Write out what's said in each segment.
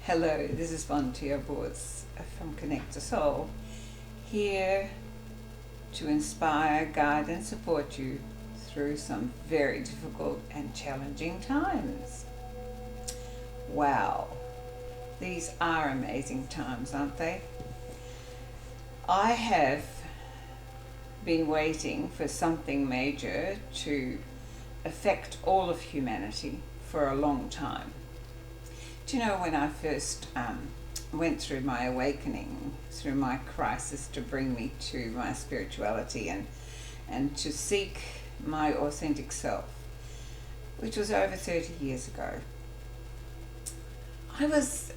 Hello, this is Yvonne Teoh Bource from Connect to Soul, here to inspire, guide and support you through some very difficult and challenging times. Wow, these are amazing times, aren't they? I have been waiting for something major to affect all of humanity for a long time. Do you know, when I first went through my awakening, through my crisis to bring me to my spirituality and to seek my authentic self, which was over 30 years ago, I was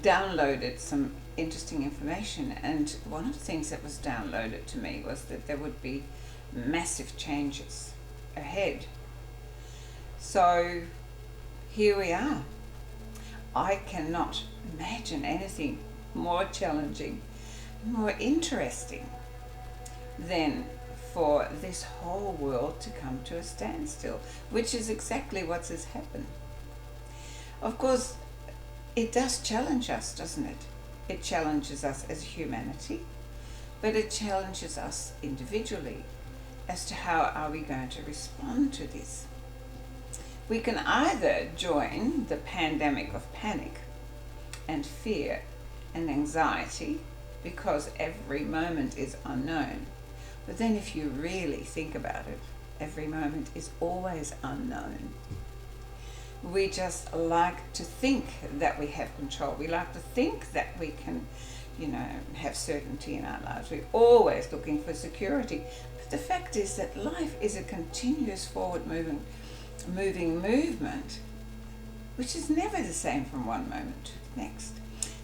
downloaded some interesting information, and one of the things that was downloaded to me was that there would be massive changes ahead. So here we are. I cannot imagine anything more challenging, more interesting than for this whole world to come to a standstill, which is exactly what has happened. Of course, it does challenge us, doesn't it? It challenges us as humanity, but it challenges us individually as to how are we going to respond to this. We can either join the pandemic of panic and fear and anxiety because every moment is unknown. But then if you really think about it, every moment is always unknown. We just like to think that we have control. We like to think that we can, have certainty in our lives. We're always looking for security. But the fact is that life is a continuous forward movement, which is never the same from one moment to the next.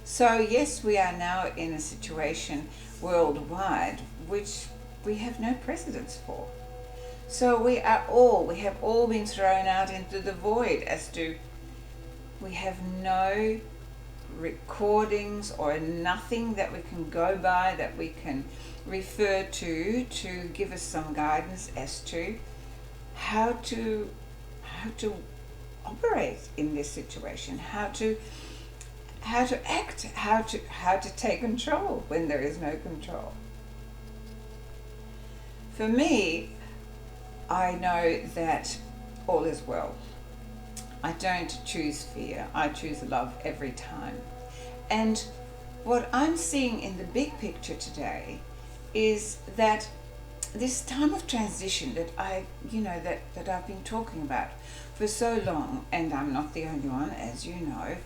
So yes, we are now in a situation worldwide which we have no precedents for. So we have all been thrown out into the void as to we have no recordings or nothing that we can go by, that we can refer to give us some guidance as to how to operate in this situation, how to act, how to take control when there is no control. For me, I know that all is well. I don't choose fear, I choose love every time. And what I'm seeing in the big picture today is that this time of transition that that I've been talking about for so long, and I'm not the only one, as you know,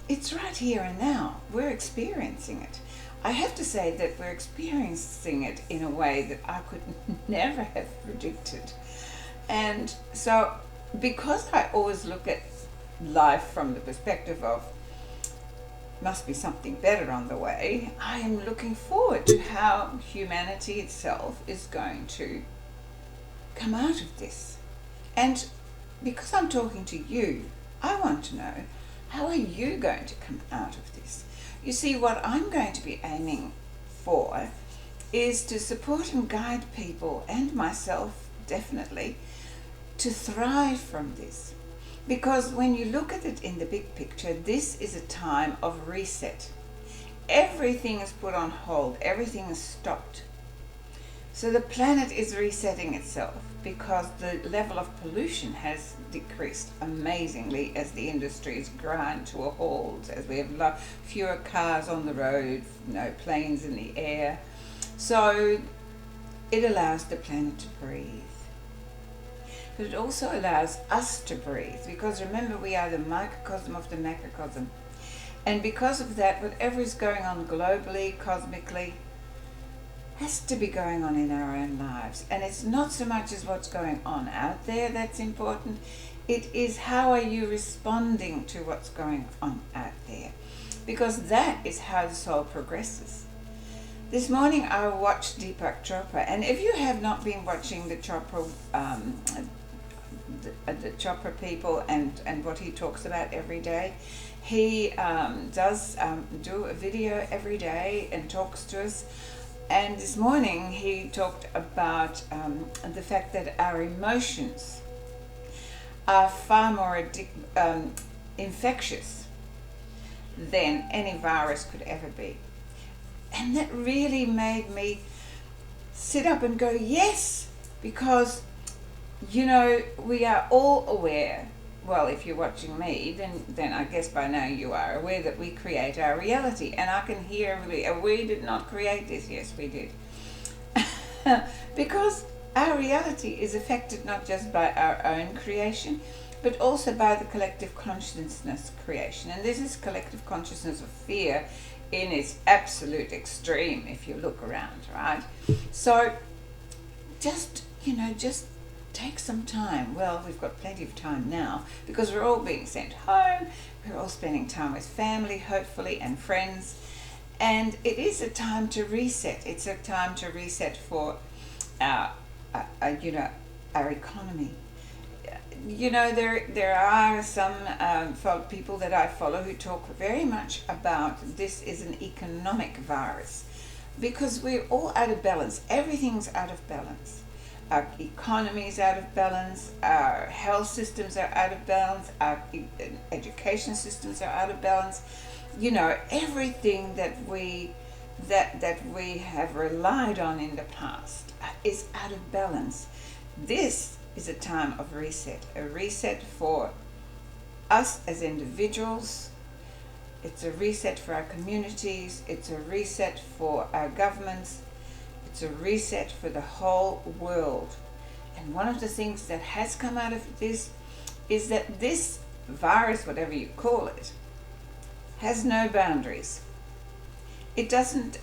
it's right here and now. We're experiencing it. I have to say that we're experiencing it in a way that I could never have predicted. And so, because I always look at life from the perspective of must be something better on the way, I am looking forward to how humanity itself is going to come out of this. And because I'm talking to you, I want to know, how are you going to come out of this? You see, what I'm going to be aiming for is to support and guide people, and myself definitely, to thrive from this. Because when you look at it in the big picture, this is a time of reset. Everything is put on hold, everything is stopped. So the planet is resetting itself because the level of pollution has decreased amazingly as the industries grind to a halt, as we have fewer cars on the road, no planes in the air. So it allows the planet to breathe. But it also allows us to breathe, because remember, we are the microcosm of the macrocosm. And because of that, whatever is going on globally, cosmically, has to be going on in our own lives. And it's not so much as what's going on out there that's important. It is, how are you responding to what's going on out there? Because that is how the soul progresses. This morning I watched Deepak Chopra, and if you have not been watching the Chopra the Chopra people and what he talks about every day, he does do a video every day and talks to us. And this morning he talked about the fact that our emotions are far more infectious than any virus could ever be. And that really made me sit up and go, yes, because, we are all aware. Well, if you're watching me, then I guess by now you are aware that we create our reality. And I can hear everybody, we did not create this. Yes, we did. Because our reality is affected not just by our own creation, but also by the collective consciousness creation. And this is collective consciousness of fear in its absolute extreme, if you look around, right? So just take some time. Well, we've got plenty of time now because we're all being sent home. We're all spending time with family, hopefully, and friends. And it is a time to reset. It's a time to reset for our economy. There are some people that I follow who talk very much about this is an economic virus because we're all out of balance. Everything's out of balance. Our economy is out of balance, our health systems are out of balance, our education systems are out of balance. Everything that we have relied on in the past is out of balance. This is a time of reset, a reset for us as individuals. It's a reset for our communities. It's a reset for our governments. It's a reset for the whole world. And one of the things that has come out of this is that this virus, whatever you call it, has no boundaries. It doesn't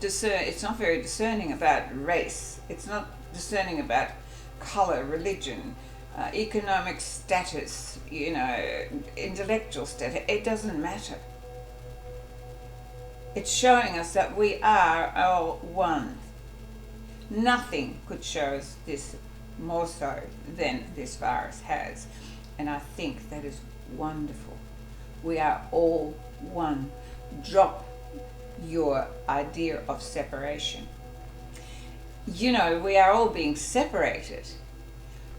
discern, it's not very discerning about race. It's not discerning about color, religion, economic status, intellectual status. It doesn't matter. It's showing us that we are all one. Nothing could show us this more so than this virus has. And I think that is wonderful. We are all one. Drop your idea of separation. We are all being separated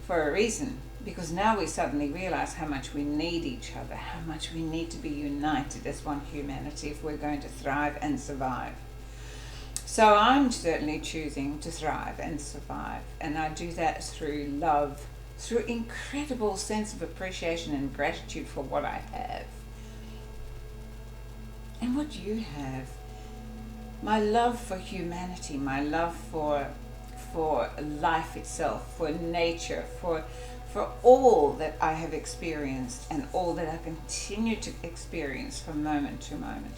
for a reason, because now we suddenly realize how much we need each other, how much we need to be united as one humanity if we're going to thrive and survive. So I'm certainly choosing to thrive and survive, and I do that through love, through incredible sense of appreciation and gratitude for what I have and what you have. My love for humanity, my love for life itself, for nature, for all that I have experienced and all that I continue to experience from moment to moment.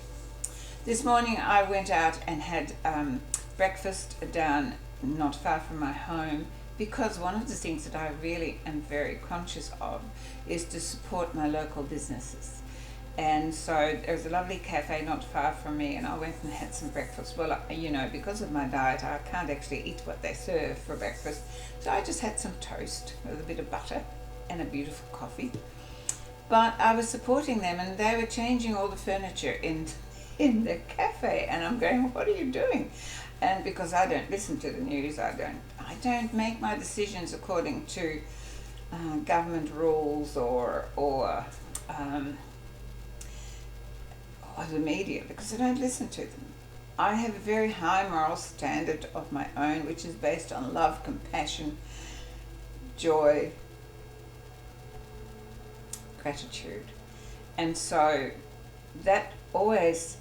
This morning I went out and had breakfast down not far from my home, because one of the things that I really am very conscious of is to support my local businesses. And so there's a lovely cafe not far from me, and I went and had some breakfast. Well, because of my diet, I can't actually eat what they serve for breakfast. So I just had some toast with a bit of butter and a beautiful coffee. But I was supporting them, and they were changing all the furniture in the cafe, and I'm going, what are you doing? And because I don't listen to the news, I don't make my decisions according to government rules or the media, because I don't listen to them. I have a very high moral standard of my own, which is based on love, compassion, joy, gratitude. And so that always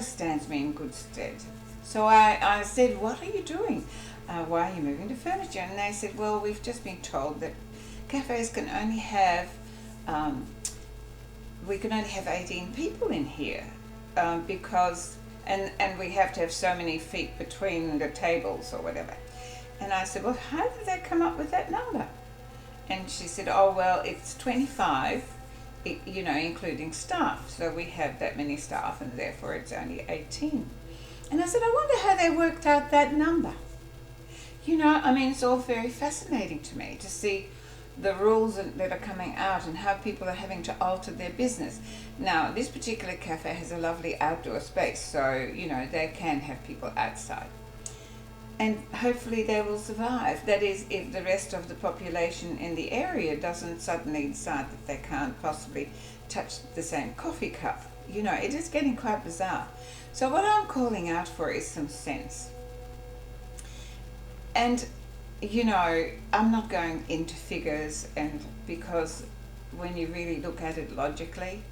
stands me in good stead. So I said, what are you doing? Why are you moving the furniture? And they said, well, we've just been told that cafes can only have, we can only have 18 people in here because, and we have to have so many feet between the tables or whatever. And I said, well, how did they come up with that number? And she said, oh, well, it's 25, including staff. So we have that many staff, and therefore it's only 18. And I said, I wonder how they worked out that number. It's all very fascinating to me to see the rules that are coming out and how people are having to alter their business. Now, this particular cafe has a lovely outdoor space, so, they can have people outside. And hopefully they will survive. That is, if the rest of the population in the area doesn't suddenly decide that they can't possibly touch the same coffee cup. You know, it is getting quite bizarre. So what I'm calling out for is some sense. And, you know, I'm not going into figures, and because when you really look at it logically,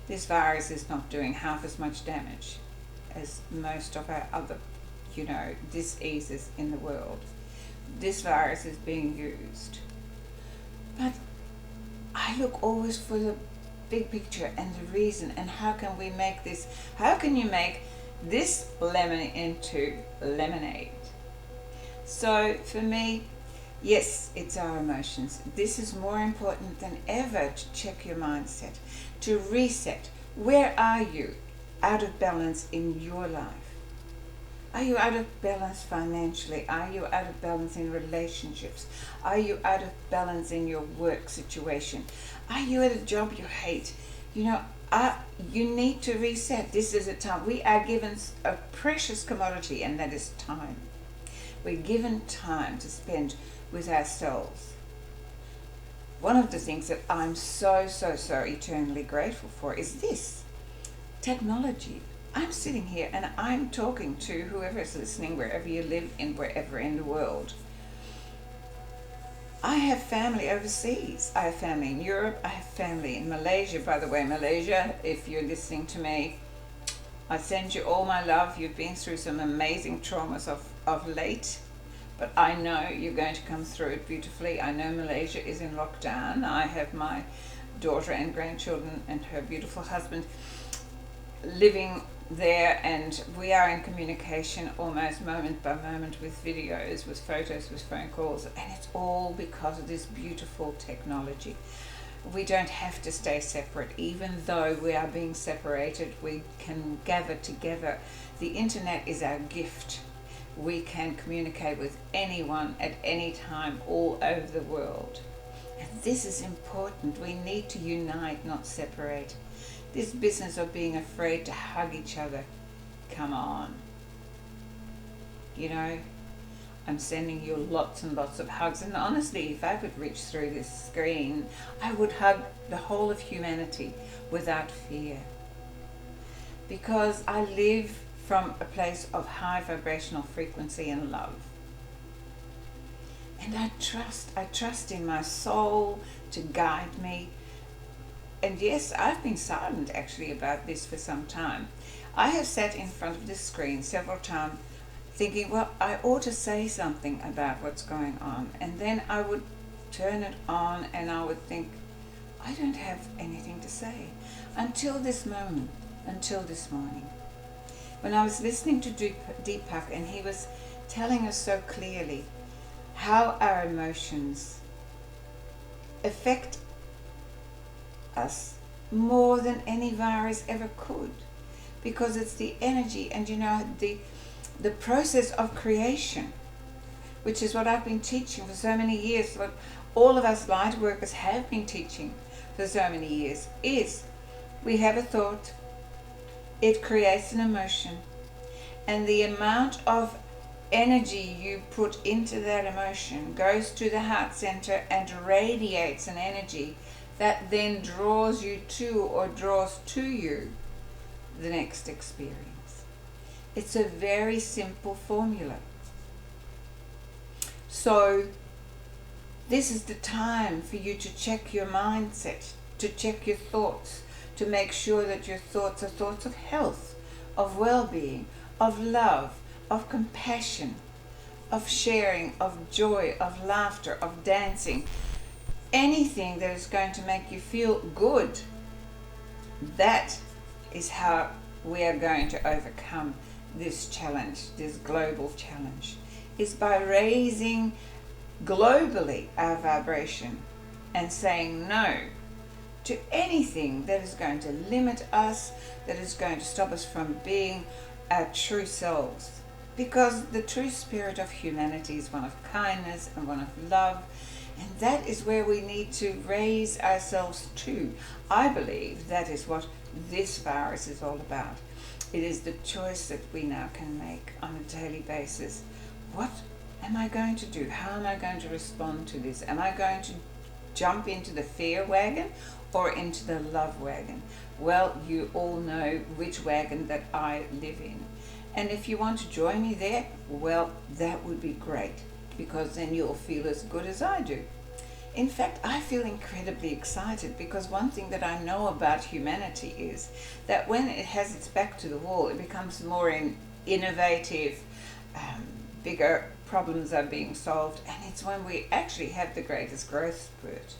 this virus is not doing half as much damage as most of our other, you know, diseases in the world. This virus is being used. But I look always for the big picture and the reason, and how can we make this, how can you make this lemon into lemonade? So for me, yes, it's our emotions. This is more important than ever, to check your mindset, to reset. Where are you out of balance in your life? Are you out of balance financially? Are you out of balance in relationships? Are you out of balance in your work situation? Are you at a job you hate? You know, you need to reset. This is a time. We are given a precious commodity, and that is time. We're given time to spend with ourselves. One of the things that I'm so eternally grateful for is this technology. I'm sitting here and I'm talking to whoever is listening, wherever you live, wherever in the world. I have family overseas. I have family in Europe. I have family in Malaysia. By the way, Malaysia, if you're listening to me, I send you all my love. You've been through some amazing traumas of late, but I know you're going to come through it beautifully. I know Malaysia is in lockdown. I have my daughter and grandchildren and her beautiful husband living there, and we are in communication almost moment by moment with videos, with photos, with phone calls, and it's all because of this beautiful technology. We don't have to stay separate. Even though we are being separated, we can gather together. The internet is our gift. We can communicate with anyone at any time all over the world. And this is important. We need to unite, not separate. This business of being afraid to hug each other, come on. You know, I'm sending you lots and lots of hugs, and honestly, if I could reach through this screen, I would hug the whole of humanity without fear. Because I live from a place of high vibrational frequency and love. And I trust in my soul to guide me. And yes, I've been silent actually about this for some time. I have sat in front of this screen several times thinking, well, I ought to say something about what's going on. And then I would turn it on and I would think, I don't have anything to say. Until this moment, until this morning. When I was listening to Deepak, and he was telling us so clearly how our emotions affect us more than any virus ever could, because it's the energy, and you know, the process of creation, which is what I've been teaching for so many years, what all of us light workers have been teaching for so many years, is we have a thought, it creates an emotion, and the amount of energy you put into that emotion goes to the heart center and radiates an energy that then draws you to, or draws to you, the next experience. It's a very simple formula. So this is the time for you to check your mindset, to check your thoughts, to make sure that your thoughts are thoughts of health, of well-being, of love, of compassion, of sharing, of joy, of laughter, of dancing. Anything that is going to make you feel good. That is how we are going to overcome this challenge, this global challenge, is by raising globally our vibration and saying no to anything that is going to limit us, that is going to stop us from being our true selves. Because the true spirit of humanity is one of kindness and one of love. And that is where we need to raise ourselves to. I believe that is what this virus is all about. It is the choice that we now can make on a daily basis. What am I going to do? How am I going to respond to this? Am I going to jump into the fear wagon, or into the love wagon? Well, you all know which wagon that I live in. And if you want to join me there, well, that would be great, because then you'll feel as good as I do. In fact, I feel incredibly excited because one thing that I know about humanity is that when it has its back to the wall, it becomes more innovative, bigger problems are being solved, and it's when we actually have the greatest growth spurt.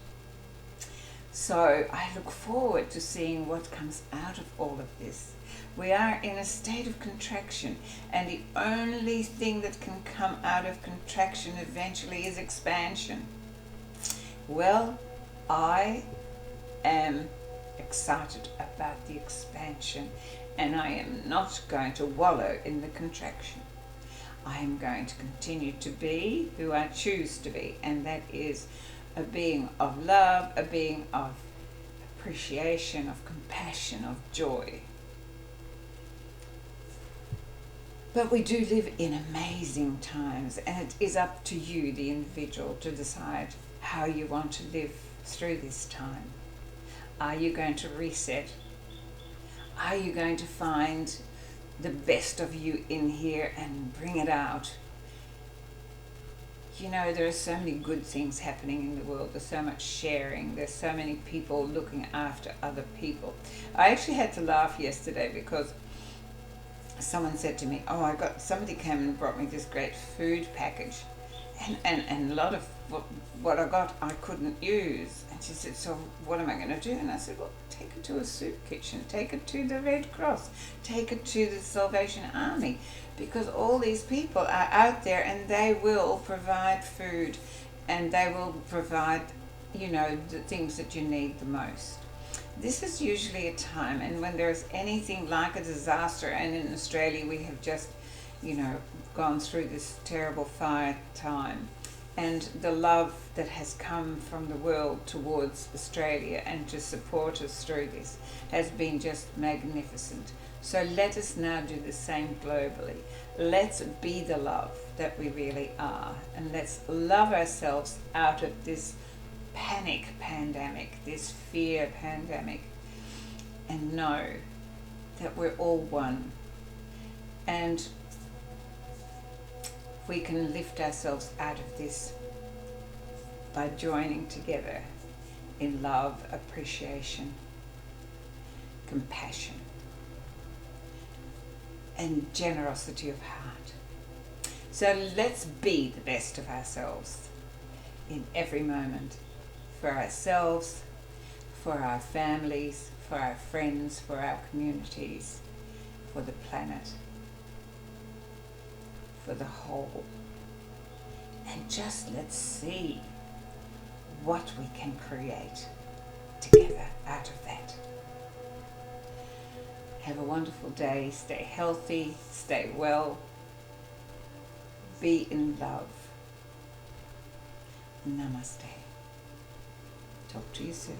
So I look forward to seeing what comes out of all of this. We are in a state of contraction, and the only thing that can come out of contraction eventually is expansion. Well, I am excited about the expansion, and I am not going to wallow in the contraction. I am going to continue to be who I choose to be, and that is a being of love, a being of appreciation, of compassion, of joy. But we do live in amazing times, and it is up to you, the individual, to decide how you want to live through this time. Are you going to reset? Are you going to find the best of you in here and bring it out? You know, there are so many good things happening in the world. There's so much sharing. There's so many people looking after other people. I actually had to laugh yesterday because someone said to me, somebody came and brought me this great food package. And a lot of what I got I couldn't use. And she said, so what am I going to do? And I said, well, take it to a soup kitchen, take it to the Red Cross, take it to the Salvation Army, because all these people are out there and they will provide food, and they will provide, the things that you need the most. This is usually a time, and when there's anything like a disaster, and in Australia we have just gone through this terrible fire time, and the love that has come from the world towards Australia and to support us through this has been just magnificent. So let us now do the same globally. Let's be the love that we really are, and let's love ourselves out of this panic pandemic, this fear pandemic, and know that we're all one. And we can lift ourselves out of this by joining together in love, appreciation, compassion, and generosity of heart. So let's be the best of ourselves in every moment, for ourselves, for our families, for our friends, for our communities, for the planet, for the whole. And just let's see what we can create together out of that. Have a wonderful day. Stay healthy, stay well, be in love. Namaste. Talk to you soon.